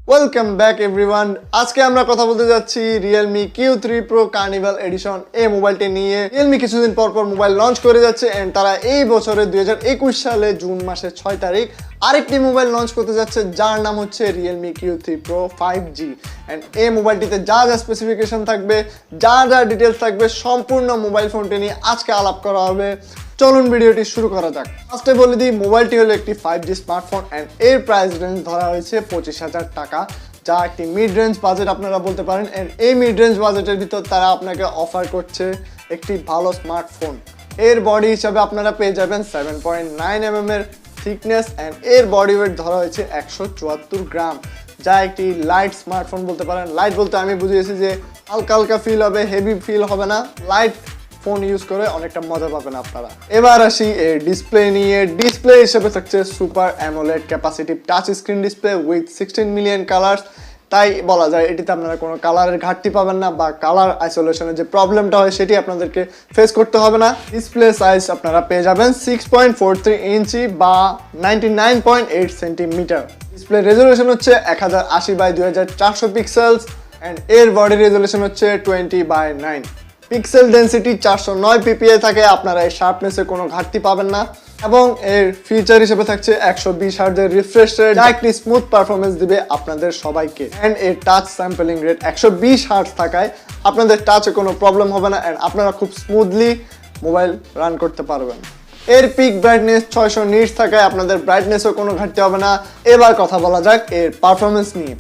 Welcome back everyone. আজকে আমরা কথা বলতে যাচ্ছি Realme Q3 Pro Carnival Edition এই মোবাইলটি নিয়ে। Realme কিছুদিন পর মোবাইল লঞ্চ করে যাচ্ছে এন্ড তারা এই বছরে 2021 সালে জুন মাসের 6 তারিখ আরেকটি মোবাইল লঞ্চ করতে যাচ্ছে যার নাম হচ্ছে Realme Q3 Pro 5G and এই মোবাইলটিতে যা যা স্পেসিফিকেশন থাকবে, যা যা ডিটেলস থাকবে, সম্পূর্ণ মোবাইল ফোনটি নিয়ে আজকে আলাপ করা হবে। চলুন ভিডিওটি শুরু করা যাক। ফার্স্টে বলে দিই, মোবাইলটি হলো একটি 5G স্মার্টফোন এন্ড এর প্রাইস রেঞ্জ ধরা হয়েছে 25,000 টাকা, যা একটি মিড রেঞ্জ বাজেট আপনারা বলতে পারেন। এন্ড এই মিড রেঞ্জ বাজেটের ভিতর তারা আপনাকে অফার করছে একটি ভালো স্মার্টফোন। এর বডি হিসাবে আপনারা পেয়ে যাবেন 7.9 mm এর থিকনেস এন্ড এর বডি ওয়েট ধরা হয়েছে 174 গ্রাম, যা একটি লাইট স্মার্টফোন বলতে পারেন। লাইট বলতে আমি বুঝিয়েছি যে হালকা হালকা ফিল হবে, হেভি ফিল হবে না, লাইট ফোন ইউজ করে অনেকটা মজা পাবেন আপনারা। এবার আসি এর ডিসপ্লে নিয়ে। ডিসপ্লে হিসেবে থাকছে super AMOLED capacitive touch screen display with 16 million colours. তাই বলা যায় এটিতে আপনারা কোনো কালারের ঘাটতি পাবেন না বা কালার আইসোলেশনের যে প্রবলেমটা হয় সেটি আপনাদেরকে ফেস করতে হবে না। ডিসপ্লে সাইজ আপনারা পেয়ে যাবেন 6.43 ইঞ্চি বা 99.8 সেন্টিমিটার। ডিসপ্লে রেজলিউশন হচ্ছে 1080x2400 পিক্সেলস অ্যান্ড এর বডি রেজলিউশন হচ্ছে 20:9। পিক্সেল ডেন্সিটি 409 পিপিআই থাকে, আপনারা এই শার্পনেসে কোনো ঘাটতি পাবেন না। এবং এর ফিচার হিসেবে থাকছে 120 হার্জের রিফ্রেশ রেট, যা একটি স্মুথ পারফরমেন্স দিবে আপনাদের সবাইকে। এন্ড এর টাচ স্যাম্পলিং রেট 120 হার্জ থাকায় আপনাদের টাচে কোনো প্রবলেম হবে না এন্ড আপনারা খুব স্মুথলি মোবাইল রান করতে পারবেন। এর পিক ব্রাইটনেস 600 নিটস থাকায় আপনাদের ব্রাইটনেসও কোনো ঘাটতি হবে না। এবার কথা বলা যাক এর পারফরমেন্স নিয়ে।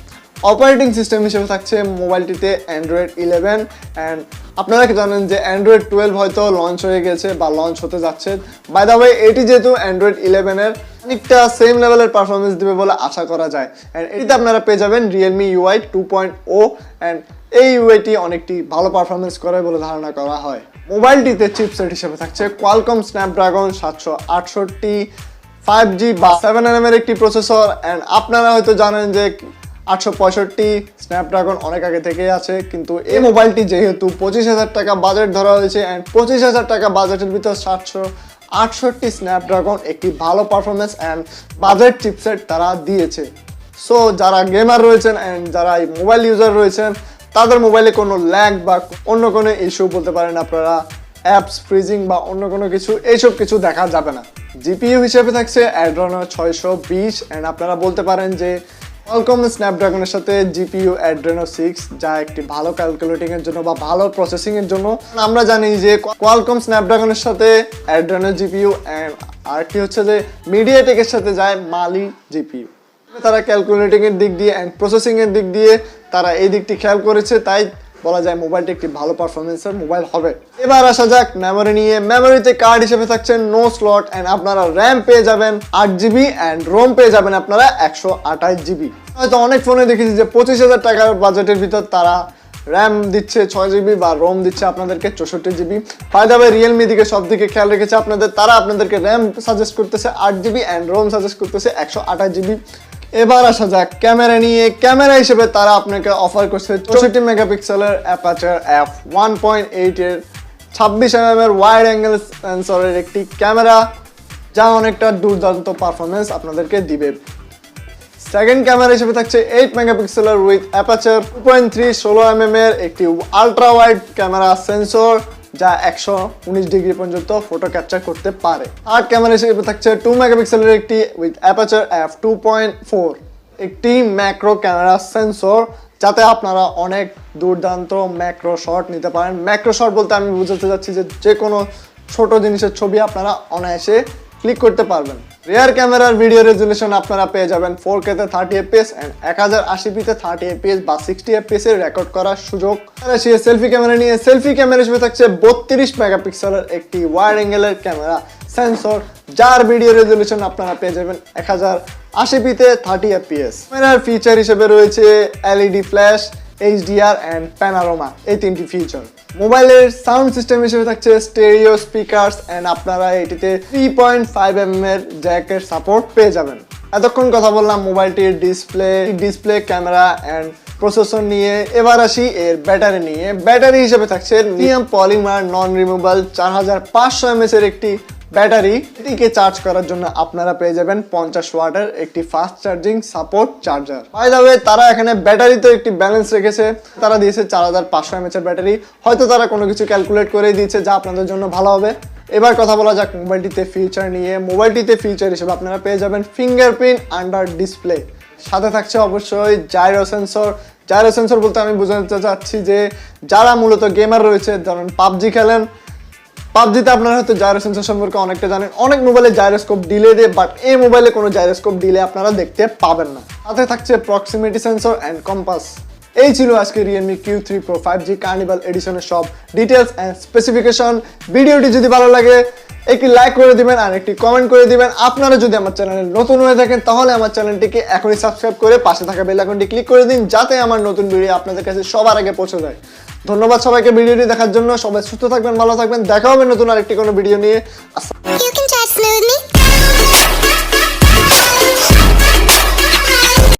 অপারেটিং সিস্টেম হিসেবে থাকছে মোবাইলটিতে Android 11 অ্যান্ড আপনারা কি জানেন যে Android 12 হয়তো লঞ্চ হয়ে গেছে বা লঞ্চ হতে যাচ্ছে। বাই দ্য ওয়ে, এটি যেহেতু Android 11 এর অনেকটা সেম লেভেলের পারফরমেন্স দিবে বলে আশা করা যায় অ্যান্ড এটিতে আপনারা পেয়ে যাবেন Realme UI 2.0 অ্যান্ড এই ইউআইটি অনেকটি ভালো পারফরমেন্স করে বলে ধারণা করা হয়। মোবাইলটিতে চিপসেট হিসেবে থাকছে Qualcomm Snapdragon 768 5G বা 7nm এর একটি প্রসেসর অ্যান্ড আপনারা হয়তো জানেন যে 865 স্ন্যাপড্রাগন অনেক আগে থেকেই আছে, কিন্তু এই মোবাইলটি যেহেতু 25,000 টাকা বাজেট ধরা হয়েছে অ্যান্ড 25,000 টাকা বাজেটের ভিতর 768 স্ন্যাপড্রাগন একটি ভালো পারফরমেন্স অ্যান্ড বাজেট চিপসেট তারা দিয়েছে। সো যারা গেমার রয়েছেন অ্যান্ড যারা এই মোবাইল ইউজার রয়েছেন তাদের মোবাইলে কোনো ল্যাগ বা অন্য কোনো ইস্যু বলতে পারেন আপনারা, অ্যাপস ফ্রিজিং বা অন্য কোনো কিছু, এইসব কিছু দেখা যাবে না। জিপিইউ হিসেবে থাকছে Adreno 620 অ্যান্ড আপনারা বলতে পারেন যে Qualcomm স্ন্যাপড্রাগনের সাথে GPU Adreno 6, যা একটি ভালো ক্যালকুলেটিং এর জন্য বা ভালো প্রসেসিং এর জন্য। আমরা জানি যে Qualcomm স্ন্যাপড্রাগনের সাথে Adreno GPU এন্ড আর কি হচ্ছে যে MediaTek এর সাথে যায় Mali GPU। তারা ক্যালকুলেটিং এর দিক দিয়ে এন্ড প্রসেসিং এর দিক দিয়ে তারা এই দিকটি খেয়াল করেছে, তাই বলা যায় মোবাইলটি একটি ভালো পারফরমেন্সের মোবাইল হবে। এবার আসা যাক মেমোরি নিয়ে। মেমোরিতে কার্ড হিসেবে থাকছে নো স্লট অ্যান্ড আপনারা র্যাম পেয়ে যাবেন 8GB অ্যান্ড রোম পেয়ে যাবেন আপনারা 128GB। হয়তো অনেক ফোনে দেখেছি যে 25,000 টাকার বাজেটের ভিতর তারা র্যাম দিচ্ছে 6GB বা রোম দিচ্ছে আপনাদেরকে 64GB। ফায়দাবে রিয়েলমি দিকে সব দিকে খেয়াল রেখেছে আপনাদের, তারা আপনাদেরকে র্যাম সাজেস্ট করতেছে 8GB অ্যান্ড রোম সাজেস্ট করতেছে 128GB। এবার আসা যাক ক্যামেরা নিয়ে। ক্যামেরা হিসেবে তারা আপনাকে অফার করছে 64 মেগাপিক্সেলের অ্যাপারচার f1.8 এর 26mm এর ওয়াইড অ্যাঙ্গেল সেন্সরের একটি ক্যামেরা, যা অনেকটা দুর্দান্ত পারফরমেন্স আপনাদেরকে দিবে। সেকেন্ড ক্যামেরা হিসেবে থাকছে 8 মেগাপিক্সেলের উইথ অ্যাপারচার 2.3 16mm এর একটি আলট্রা ওয়াইড ক্যামেরা সেন্সর, যা 119 ডিগ্রি পর্যন্ত ফটো ক্যাপচার করতে পারে। থার্ড ক্যামেরা হিসেবে থাকছে 2 মেগাপিক্সেলের একটি উইথ অ্যাপারচার f2.4 একটি ম্যাক্রো ক্যামেরা সেন্সর, যাতে আপনারা অনেক দুর্দান্ত ম্যাক্রো শট নিতে পারেন। ম্যাক্রো শট বলতে আমি বুঝাতে যাচ্ছি যে কোনো ছোট জিনিসের ছবি আপনারা অনায়াসে ক্লিক করতে পারবেন। রিয়ার ক্যামেরার ভিডিও রেজুলেশন আপনারা পেয়ে যাবেন 4K তে 30fps এন্ড 1080p তে 30fps বা 60fps এর রেকর্ড করার সুযোগ। সেলফি ক্যামেরা নিয়ে। সেলফি ক্যামেরা হিসেবে থাকছে 32 মেগাপিক্সেলের একটি ওয়াইড অ্যাঙ্গেলের ক্যামেরা সেন্সর, যার ভিডিও রেজুলেশন আপনারা পেয়ে যাবেন 1080p তে 30fps। ক্যামেরার ফিচার হিসেবে রয়েছে LED flash, HDR and panorama, এই তিনটি ফিচার। মোবাইলের সাউন্ড সিস্টেম হিসেবে থাকছে স্টেরিও স্পিকারস অ্যান্ড আপনারা এটিতে 3.5mm এর জ্যাকের সাপোর্ট পেয়ে যাবেন। এতক্ষণ কথা বললাম মোবাইলটির ডিসপ্লে, ক্যামেরা অ্যান্ড প্রসেসর নিয়ে। এবার আসি এর ব্যাটারি নিয়ে। ব্যাটারি হিসেবে থাকছে lithium polymer non removable 4500 mAh এর একটি ব্যাটারি। এটিকে চার্জ করার জন্য আপনারা পেয়ে যাবেন 50 ওয়াটের একটি fast charging support charger. By the way, তারা এখানে ব্যাটারিতে একটি ব্যালেন্স রেখেছে। তারা দিয়েছে 4500 mAh এর ব্যাটারি। হয়তো তারা কোনো কিছু ক্যালকুলেট করে দিয়েছে যা আপনাদের জন্য ভালো হবে। এবার কথা বলা যাক মোবাইলটিতে ফিচার নিয়ে। মোবাইলটিতে ফিচার হিসেবে আপনারা পেয়ে যাবেন ফিঙ্গারপ্রিন্ট আন্ডার ডিসপ্লে, সাথে থাকছে অবশ্যই জাইরো সেন্সর। জাইরো সেন্সর বলতে আমি বোঝাতে চাচ্ছি যে যারা মূলত গেমার রয়েছে, ধরুন পাবজি খেলেন, পাবজিতে আপনারা হয়তো জাইরো সেন্সর সম্পর্কে অনেকটা জানেন। অনেক মোবাইলে জাইরোস্কোপ ডিলে দেয়, বাট এই মোবাইলে কোনো জাইরোস্কোপ ডিলে আপনারা দেখতে পাবেন না। সাথে থাকছে প্রক্সিমিটি সেন্সর অ্যান্ড কম্পাস। এই ছিল আজকে Realme Q3 Pro 5G carnival এডিশনের সব ডিটেলস অ্যান্ড স্পেসিফিকেশন। ভিডিওটি যদি ভালো লাগে একটি লাইক করে দিবেন আর একটি কমেন্ট করে দিবেন। আপনারা যদি আমার চ্যানেলে নতুন হয়ে থাকেন তাহলে আমার চ্যানেলটিকে এখনই সাবস্ক্রাইব করে পাশে থাকা বেল আইকনটি ক্লিক করে দিন, যাতে আমার নতুন ভিডিও আপনাদের কাছে সবার আগে পৌঁছে যায়। ধন্যবাদ সবাইকে ভিডিওটি দেখার জন্য। সবাই সুস্থ থাকবেন, ভালো থাকবেন। দেখা হবে নতুন আরেকটি কোনো ভিডিও নিয়ে।